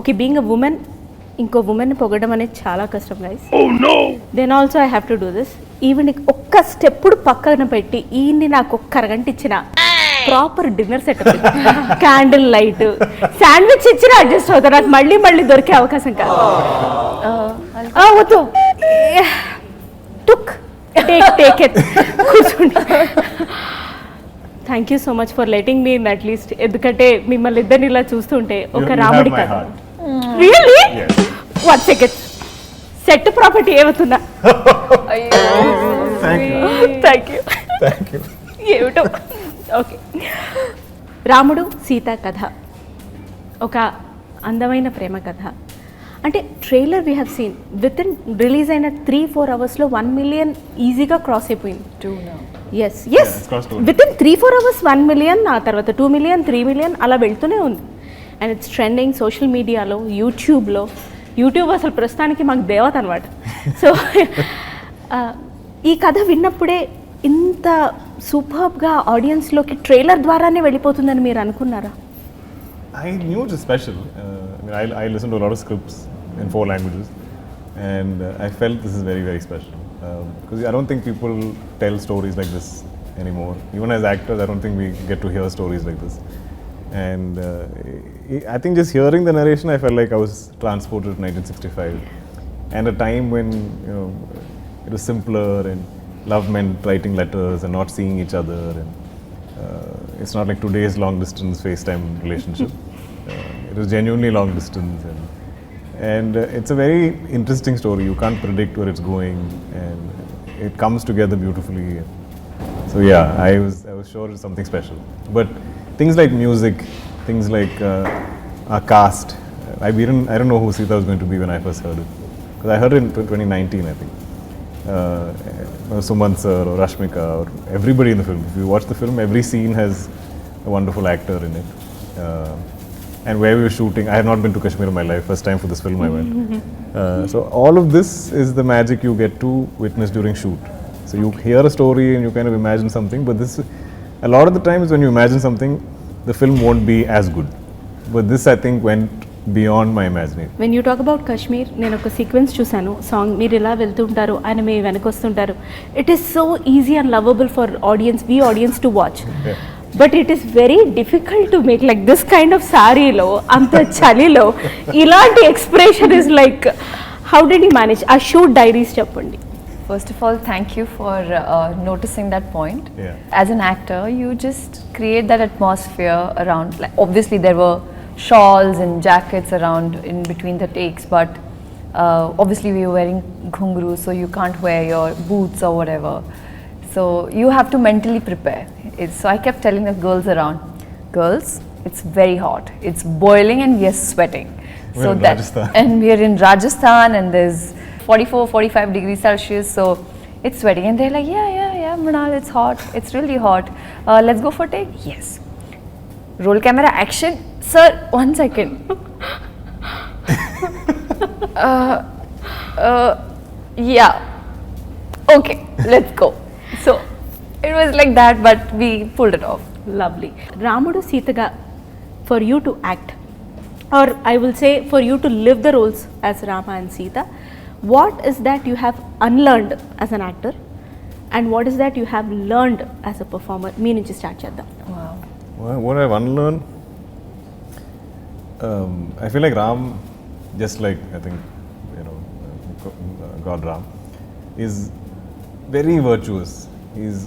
okay, being a woman, ఇంకో women పొగడం అనేది చాలా కష్టం guys. Then also I have to do this. Even ఒక్క స్టెప్పుడు పక్కన పెట్టి ఈయన్ని నాకు ఒక్క అరగంట ఇచ్చిన proper dinner setup, candle light, sandwich ఇచ్చిన అడ్జస్ట్ అవుతారు. నాకు మళ్ళీ మళ్ళీ దొరికే అవకాశం కాదు. వద్దు, టుక్ టేక్ ఇట్, కూర్చోండి. Thank you so much for letting me in at least. ఎందుకంటే మిమ్మల్ని ఇద్దరిని ఇలా చూస్తుంటే ఒక రాముడి కథ. Really? 1 second, set property ఏమవుతుందా? Thank you. ఏమిటో. ఓకే, రాముడు సీత కథ ఒక అందమైన ప్రేమ కథ. అంటే trailer we have seen within release అయిన 3-4 అవర్స్లో 1 million ఈజీగా క్రాస్ అయిపోయింది. Yes within 3-4 hours 1 million, ఆ తర్వాత 2 million, 3 million అలా వెళ్తూనే ఉంది. అండ్ ఇట్స్ ట్రెండింగ్ సోషల్ మీడియాలో, యూట్యూబ్ అసలు ప్రస్తుతానికి మాకు దేవత అనమాట. సో ఈ కథ విన్నప్పుడే ఇంత సూపర్బ్గా ఆడియన్స్లోకి ట్రైలర్ ద్వారానే వెళ్ళిపోతుందని మీరు అనుకున్నారా? I knew it was special. I listened to a lot of scripts in 4 languages, and I felt this is very, very special. Because I don't think people tell stories like this anymore. Even as actors, I don't think we get to hear stories like this. And I think just hearing the narration, I felt like I was transported to 1965, and a time when it was simpler and love meant writing letters and not seeing each other, and it's not like today's long distance FaceTime relationship. It was genuinely long distance, and it's a very interesting story. You can't predict where it's going, and it comes together beautifully. So yeah, I was sure it's something special. But things like music, things like our cast, I don't know who Sita was going to be when I first heard it, because I heard it in 2019, I think. Suman sir or Rashmika or everybody in the film. If you watch the film, every scene has a wonderful actor in it. And where we were shooting, I have not been to Kashmir in my life. First time for this film I went. So all of this is the magic you get to witness during shoot. So you hear a story and you kind of imagine something, but this, a lot of the times when you imagine something, the film won't be as good. But this, I think, went beyond my imagination. When you talk about Kashmir, నేను ఒక sequence చూసాను. Song మీరు ఇలా వెళ్తుంటారు, ఆయన మీ వెనకొస్తుంటారు. It is so easy and lovable for audience to watch. But it is very difficult to make like this kind of సారీలో, అంత చలిలో ఇలాంటి expression is like, how did you manage? ఆ షూట్ డైరీస్ చెప్పండి. First of all, thank you for noticing that point. As an actor, you just create that atmosphere around. Like, obviously, there were shawls and jackets around in between the takes, but obviously we were wearing ghungrus, so you can't wear your boots or whatever. So you have to mentally prepare. So I kept telling the girls around, girls, it's very hot. It's boiling and we are sweating. And we are in Rajasthan and there's 44-45 degrees Celsius, so it's sweating. And they're like, yeah, Mrunal, it's hot. It's really hot. Let's go for take. Yes. Roll camera, action. Sir, 1 second. Yeah. Okay, let's go. So it was like that, but we pulled it off. Lovely. Ramudu Sitaga, for you to act, or I will say for you to live the roles as Rama and Sita, what is that you have unlearned as an actor, and what is that you have learned as a performer? Me nunchi start cheddam. Wow. What I've unlearned, I feel like Ram, just like I think God Ram, is very virtuous. He's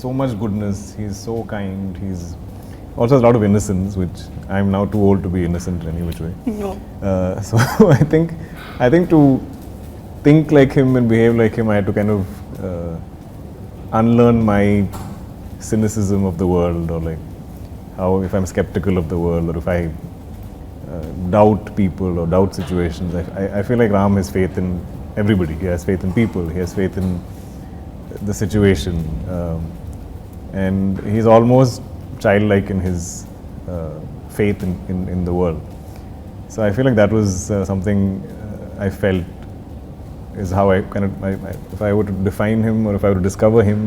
so much goodness. He's so kind. He's also has a lot of innocence, which I'm now too old to be innocent in any which way. No. So I think to think like him and behave like him, I had to kind of unlearn my cynicism of the world, or like how if I'm skeptical of the world, or if I doubt people or doubt situations. I feel like Ram has faith in everybody. He has faith in people. He has faith in the situation, and he's almost childlike in his faith in the world. So I feel like that was something I felt is how I kind of, if I were to define him or if I were to discover him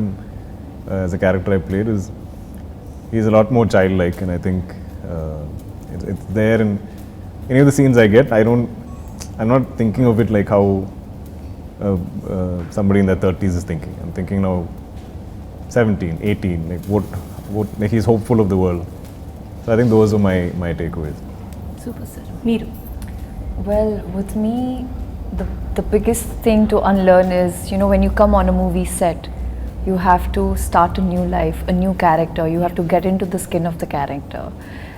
as a character I played, is he's a lot more childlike, and I think it's there in any of the scenes I get, I'm not thinking of it like how somebody in their 30s is thinking. I'm thinking now 17, 18, like what like he's hopeful of the world. So I think those are my takeaways. Super sir. Meeru. Well, with me, the biggest thing to unlearn is, when you come on a movie set, you have to start a new life, a new character. You have to get into the skin of the character.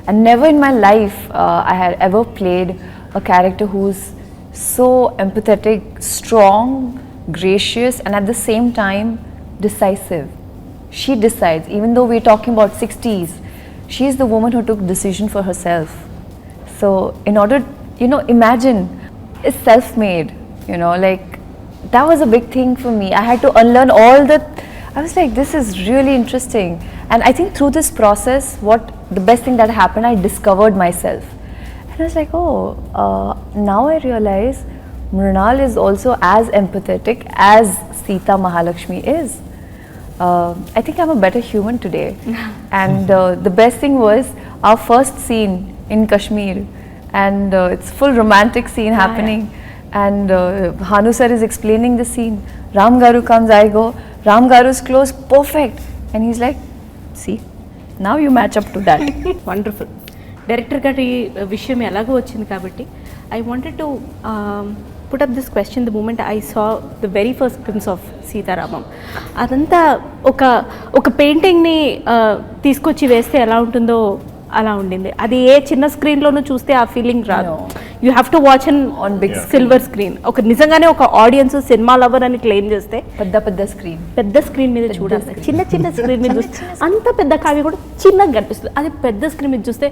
And never in my life I had ever played a character who's so empathetic, strong, gracious, and at the same time decisive. She decides, even though we're talking about 60s, she's the woman who took decision for herself. So in order, imagine, it's self-made, like that was a big thing for me. I had to unlearn all that. I was like, this is really interesting. And I think through this process, the best thing that happened, I discovered myself. And I was like, now I realize Mrunal is also as empathetic as Sita Mahalakshmi is. I think I'm a better human today. And the best thing was our first scene in Kashmir, and it's full romantic scene happening. And Hanu sir is explaining the scene. Ram Garu comes, I go, Ram Garu's close, perfect. And he's like, see, now you match up to that. Wonderful. Director గారి విషయం ఎలాగో వచ్చింది కాబట్టి I wanted to put up this question the moment I saw the very first glimpse of Sita Ramam. అదంతా ఒక పెయింటింగ్ని తీసుకొచ్చి వేస్తే ఎలా ఉంటుందో అలా ఉండింది. అది ఏ చిన్న స్క్రీన్లోనూ చూస్తే ఆ ఫీలింగ్ రాదు. You have to watch on big silver screen. నిజంగానే ఒక ఆడియన్స్ సినిమా లవర్ అని క్లెయిమ్ చేస్తే పెద్ద స్క్రీన్ మీద చూడాలి. చిన్న స్క్రీన్ మీద చూస్తే అంత పెద్ద కావ్య కూడా చిన్నగా కనిపిస్తుంది. అది పెద్ద స్క్రీన్ మీద చూస్తే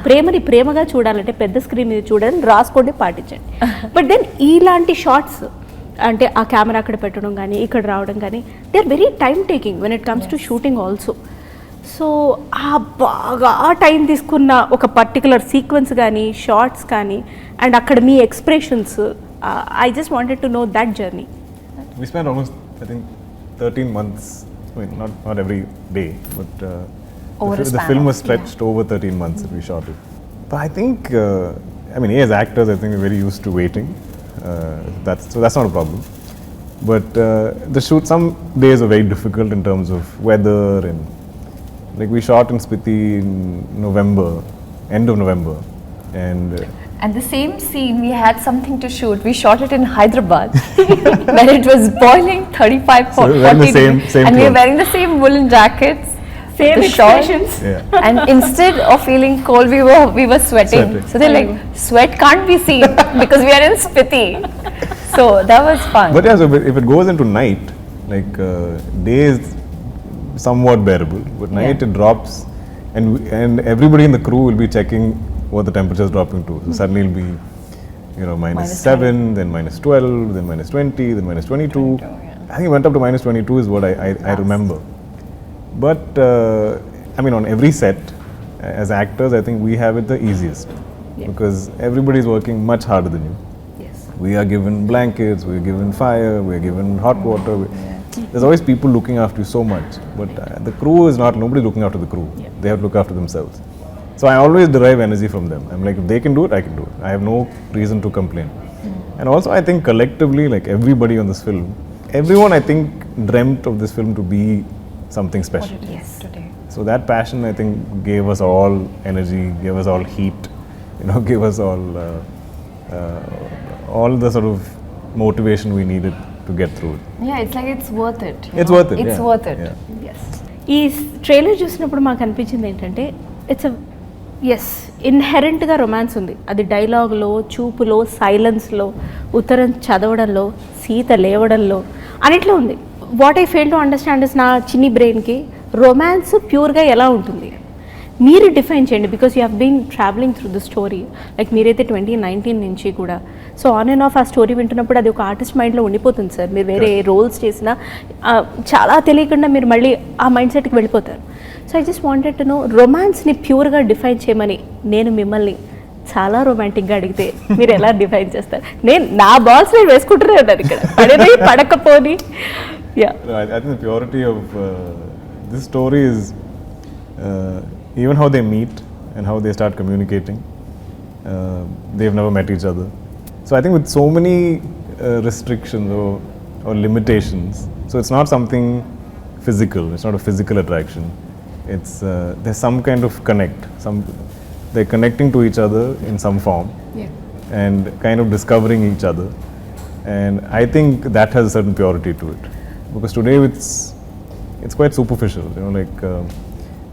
ప్రేమని ప్రేమగా చూడాలంటే పెద్ద స్క్రీన్ మీద చూడాలని రాసుకోండి, పాటించండి. బట్ దెన్ ఇలాంటి షార్ట్స్ అంటే ఆ కెమెరా అక్కడ పెట్టడం కానీ ఇక్కడ రావడం కానీ they are very time taking when it comes to shooting also. So బాగా టైం తీసుకున్న ఒక పర్టికులర్ సీక్వెన్స్ కానీ షార్ట్స్ కానీ అండ్ అక్కడ మీ expressions, I just wanted to know that journey. We spent almost, I think, 13 months, I mean, not every day, but the film was stretched over 13 months that we shot it. But I think, as actors, I think we're very used to waiting. That's not a problem. But the shoot, some days are very difficult in terms of weather, and like we shot in Spiti in November, end of November, and the same scene we had something to shoot. We shot it in Hyderabad where it was boiling 35 so 40 same and we were wearing the same woolen jackets, same expressions. Yeah. And instead of feeling cold, we were sweating. So they're like, sweat can't be seen because we are in Spiti. So that was fun. But yeah, so if it goes into night, like day is somewhat bearable, but night it drops, and everybody in the crew will be checking what the temperature is dropping to. So suddenly it'll be, -7, then -12, then -20, then -22. I think it went up to -22 is what I remember. But on every set, as actors, I think we have it the easiest because everybody is working much harder than you. Yes. We are given blankets, we are given fire, we are given hot water. There's always people looking after you so much, but the crew is not, nobody looking after the crew. They have to look after themselves. So I always derive energy from them. I'm like, if they can do it, I can do it. I have no reason to complain. And also I think collectively, like everybody on this film, everyone I think dreamt of this film to be something special. Today. So that passion I think gave us all energy, gave us all heat, gave us all the sort of motivation we needed to get through it. Yeah, it's like it's worth it. It's worth it. It's worth it. Yeah. Yes. ఈ trailer చూసినప్పుడు మాకు అనిపించింది ఏంటంటే ఇన్హెరెంట్గా romance ఉంది. అది డైలాగ్లో, చూపులో, సైలెన్స్లో, ఉత్తరం చదవడంలో, సీత లేవడంలో అన్నిట్లో ఉంది. What I fail to understand is నా చిన్ని బ్రెయిన్కి రొమాన్స్ ప్యూర్గా ఎలా ఉంటుంది మీరు డిఫైన్ చేయండి. Because you have been travelling through the story. Like మీరైతే 2019 నుంచి కూడా సో ఆన్ అండ్ ఆఫ్ ఆ స్టోరీ వింటున్నప్పుడు అది ఒక ఆర్టిస్ట్ మైండ్లో ఉండిపోతుంది సార్. మీరు వేరే రోల్స్ చేసినా చాలా తెలియకుండా మీరు మళ్ళీ ఆ మైండ్ సెట్కి వెళ్ళిపోతారు. So I just wanted to know రొమాన్స్ని ప్యూర్గా డిఫైన్ చేయమని నేను మిమ్మల్ని చాలా రొమాంటిక్గా అడిగితే మీరు ఎలా డిఫైన్ చేస్తారు? నా బాల్స్ నేను వేసుకుంటూనే ఉన్నాను ఇక్కడ, పడేది పడకపోని. I think the purity of this story is even how they meet and how they start communicating. they've never met each other. So I think with so many restrictions or limitations, so it's not something physical, it's not a physical attraction. It's there's some kind of connect, they're connecting to each other in some form, and kind of discovering each other. And I think that has a certain purity to it, because today it's quite superficial, you know, like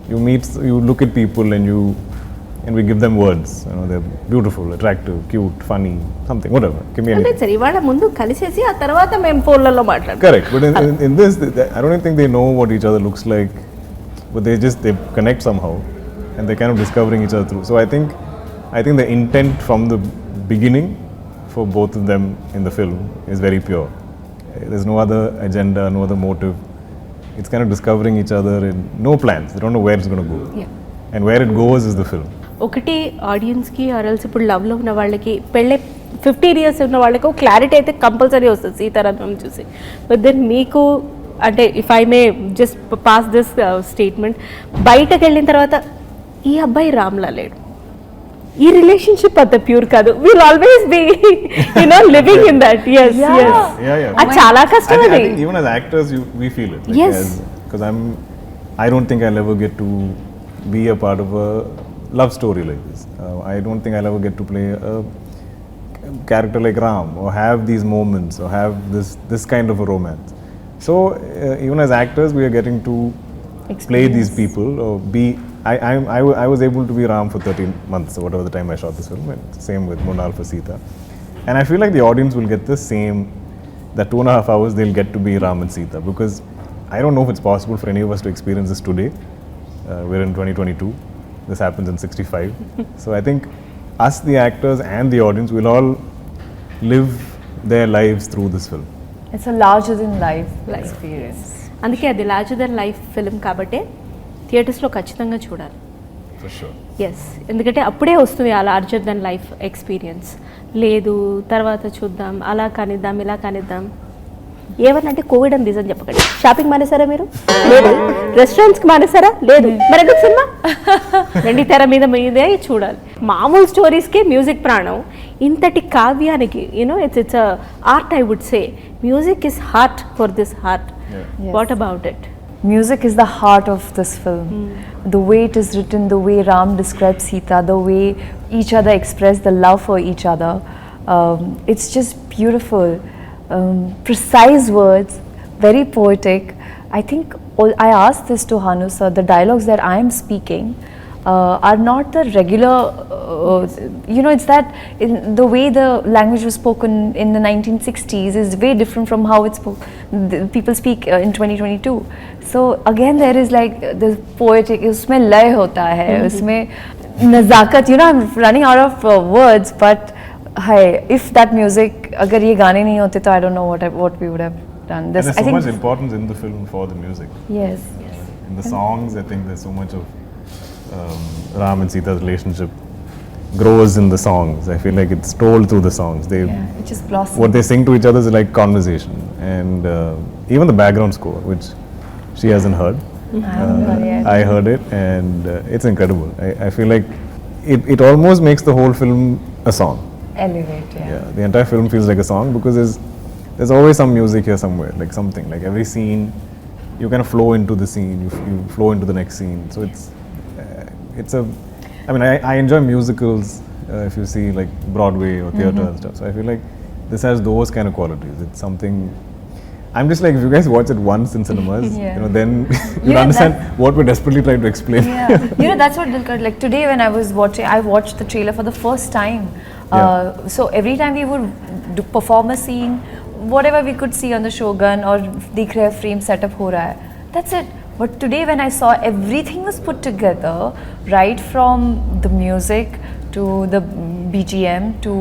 you look at people and we give them words, you know, they're beautiful, attractive, cute, funny, something, whatever, give me anything. సరే ఇవాళ ముందు కలిసేసి ఆ తర్వాత మేము ఫోన్లలో మాట్లాడతాం. Correct, but in this, I don't think they know what each other looks like, but they connect somehow, and they're kind of discovering each other through. So I think the intent from the beginning for both of them in the film is very pure. There's no other agenda, no other motive. It's kind of discovering each other and no plans. They don't know where it's going to go. And where it goes is the film. ఒకటి ఆడియన్స్కి ఆర్ఎల్స్ ఇప్పుడు లవ్లో ఉన్న వాళ్ళకి పెళ్ళే 15 years ఉన్న వాళ్ళకి క్లారిటీ అయితే కంపల్సరీ వస్తుంది సీతారామం చూసి. బట్ దెన్ మీకు అంటే if I may just pass this statement, బయటకు వెళ్ళిన తర్వాత ఈ అబ్బాయి రామ్లా లేడు, ఈ రిలేషన్షిప్ అంత ప్యూర్ కాదు, will always be you know living in that. అది చాలా కష్టం. అది even as actors we feel it, like, because I don't think I'll ever get to be a part of a love story like this. I don't think I'll ever get to play a character like Ram or have these moments or have this kind of a romance. So even as actors we are getting to play these people or be. I was able to be Ram for 13 months or whatever the time I shot this film, and same with Mrunal for Sita. And I feel like the audience will get the same, that 2.5 hours they'll get to be Ram and Sita, because I don't know if it's possible for any of us to experience this today. We're in 2022. This happens in 65. So I think us, the actors and the audience, will all live their lives through this film. It's a larger than life experience. అందుకే అది larger than life film కాబట్టి థియేటర్స్లో ఖచ్చితంగా చూడాలి. For sure. Yes, ఎందుకంటే అప్పుడే వస్తుంది ఆ లార్జర్ దెన్ లైఫ్ ఎక్స్పీరియన్స్. లేదు తర్వాత చూద్దాం, అలా కానిద్దాం, ఇలా కానిద్దాం, ఏమన్నంటే కోవిడ్ అని రీజన్ చెప్పకండి. షాపింగ్ మానేసారా మీరు? లేదు. రెస్టారెంట్స్కి మానేసారా? లేదు. మరి ఎందుకు సినిమా? వెండి తెర మీదే చూడాలి. మామూలు స్టోరీస్కే మ్యూజిక్ ప్రాణం. ఇంతటి కావ్యానికి you know it's art, I would say music is heart for this heart. What about it? Music is the heart of this film. The way it is written, the way Ram describes Sita, the way each other express the love for each other. It's just beautiful. Precise words, very poetic. I think I asked this to Hanu sir, the dialogues that I am speaking are not the regular, you know, it's that the way the language was spoken in the 1960s is way different from how it's people speak in 2022. So again there is like this poetic, usme lay hota hai, usme nazakat, you know, I'm running out of words, but hi, if that music, agar ye gaane nahi hote to I don't know what we would have done. And there's so much importance in the film for the music. Yes. In the songs, I think there's so much of Ram and Sita's relationship grows in the songs. I feel like it's told through the songs. It just blossoms. What they sing to each other is like conversation, and even the background score, which she hasn't heard. I heard it, and it's incredible. I feel like it almost makes the whole film a song. Elevate, Yeah, the entire film feels like a song, because there's always some music here somewhere, like something, like every scene you kind of flow into the scene, you flow into the next scene. So I mean, I enjoy musicals, if you see like Broadway or theatre and stuff. So I feel like this has those kind of qualities. It's something, I'm just like, if you guys watch it once in cinemas, you know, then you'll understand what we're desperately trying to explain. You know, that's what Dulquer, like today when I was watching, I watched the trailer for the first time. So every time we would perform a scene, whatever we could see on the Shogun or Dikh Rahe frame setup ho raha hai, that's it. But today when I saw everything was put together, right from the music to the BGM to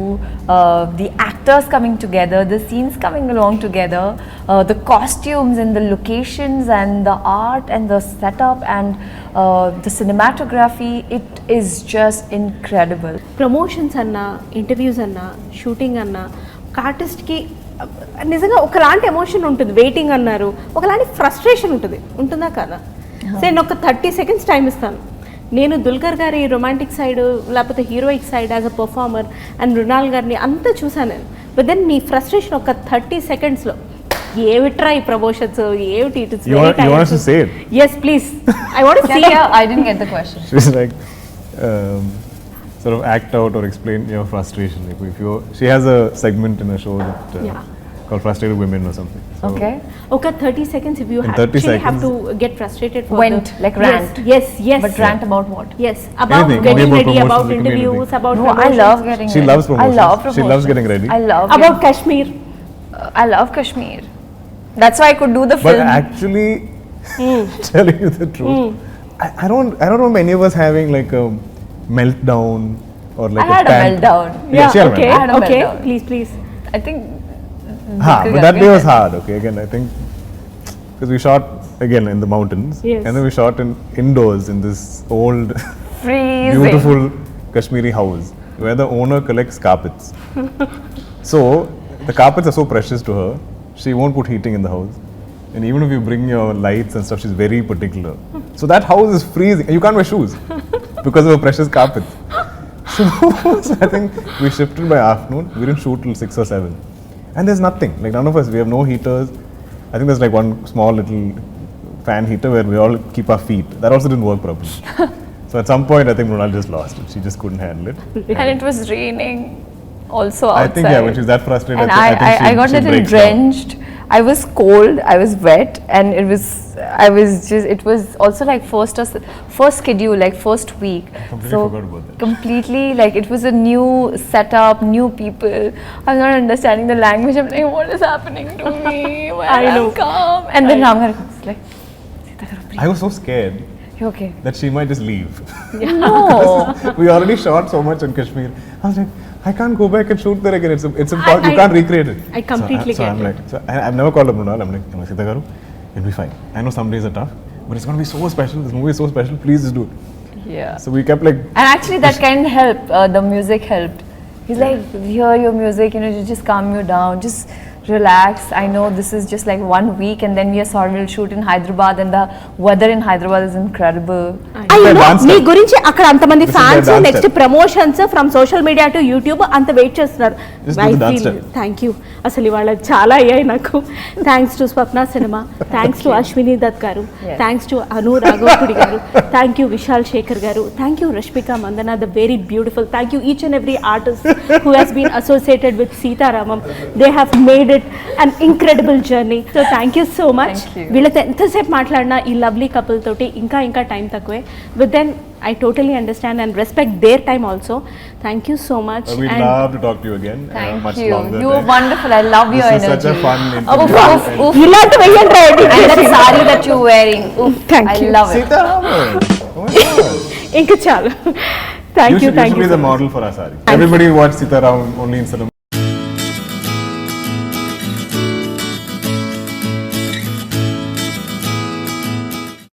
the actors coming together, the scenes coming along together, the costumes and the locations and the art and the setup and the cinematography, it is just incredible. Promotions anna, interviews anna, shooting anna, artist ki నిజంగా ఒకలాంటి emotion ఉంటుంది. Waiting అన్నారు, ఒకలాంటి frustration ఉంటుందా కదా? సరే నేను ఒక 30 seconds టైం ఇస్తాను, నేను దుల్కర్ గారి రొమాంటిక్ సైడ్ లేకపోతే heroic side as a performer and Mrunal గారిని అంతా చూసాను నేను. బట్ దెన్ మీ ఫ్రస్ట్రేషన్ ఒక 30 సెకండ్స్లో ఏమిట్రా ఈ ప్రమోషన్స్ ఏమిటి it is You want us to say it? yes please I want to see it. Yeah, I didn't get the question. She's like, sort of act out or explain your frustration. Like if you, she has a segment in a show that Yeah. called Frustrated Women or something. So Okay. ఒక 30 seconds if you In 30 actually have seconds. to get frustrated for Went, the, like rant. yes But rant about what? yes about Anything, getting about ready, promotions, about it can be interviews, anything. about No, I promotions. love getting She ready. loves promotions. I love She promotions. loves getting ready. I love about getting, Kashmir. I love Kashmir. That's why I could do the But film. actually, telling you the truth, I don't remember any of us having like a meltdown or like I had a panic. meltdown. Yeah, she had a okay, I had a okay, meltdown. please. I think. But that day was hard. Okay, again, I think because we shot again in the mountains, Yes. and then we shot indoors in this old, Freezing. beautiful Kashmiri house where the owner collects carpets. So the carpets are so precious to her, she won't put heating in the house. And even if you bring your lights and stuff, she's very particular. So that house is freezing. And you can't wear shoes because of her precious carpets. So I think we shifted by afternoon. We didn't shoot till 6 or 7. And there's nothing. Like none of us, we have no heaters. I think there's like one small little fan heater where we all keep our feet. That also didn't work properly. So at some point, I think Mrunal just lost it. She just couldn't handle it. And it was raining also outside. I think, yeah, when she's that frustrated, And I think I got she a little breaks down. drenched. I was cold, I was wet, and it was also like first schedule, like first week. completely So forgot about that. completely, like it was a new setup, new people. I'm not understanding the language. I'm like, what is happening to me? Why I know. come? And then Ramgar comes like, Sita Garu, breathe. I was so scared You okay? that she might just leave. No. We already shot so much in Kashmir. I was like, I can't go back and shoot there again. It's impossible. You can't recreate it. I completely so get I'm it. like, so I've never called up Mrunal. I'm like, Sita Garu, it'll be fine. I know some days are tough, but it's going to be so special. This movie is so special. Please just do it. Yeah. So we kept like, And actually that kind of helped, the music helped. He's like, hear your music, you know, to just calm you down, just relax. I know this is just like 1 week and then we are sorry we'll shoot in Hyderabad and the weather in Hyderabad is incredible. I know dance me step. గురించి అక్కడ అంతమంది This is their fans dance next step. Promotions from social media to YouTube అంత wait చేస్తున్నారు. Just do the dance step. Thank you. అసలు ఇవాళ చాలా అయ్యాయి నాకు. Thanks to Swapna cinema, thanks to Ashwini Dutt గారు, థ్యాంక్స్ టు అను రాఘవపుడి గారు, thank you Vishal Shekhar garu, thank you Rashmika Mandanna the very beautiful, thank you each and every artist who has been associated with Sita Ramam. They have made it an incredible journey. So thank you so much. Thank you. వీళ్ళతో ఎంతసేపు మాట్లాడినా ఈ lovely couple తోటి ఇంకా time తక్కువే. But then I totally understand and respect their time also. Thank you so much. we'd And love to talk to you again. Thank much you. longer. You were time. wonderful. I love your This is energy. such a fun Oof, interview. oof, oof. ఇలాంటి వెయ్యండి And that sari that you're wearing. Oof, Thank I you. love it. Sita Ramam. Oh my gosh. ఇంకా చాలు. Thank you, You thank should you be so the much. model for our sari. Everybody watch Sita Ramam only in cinema.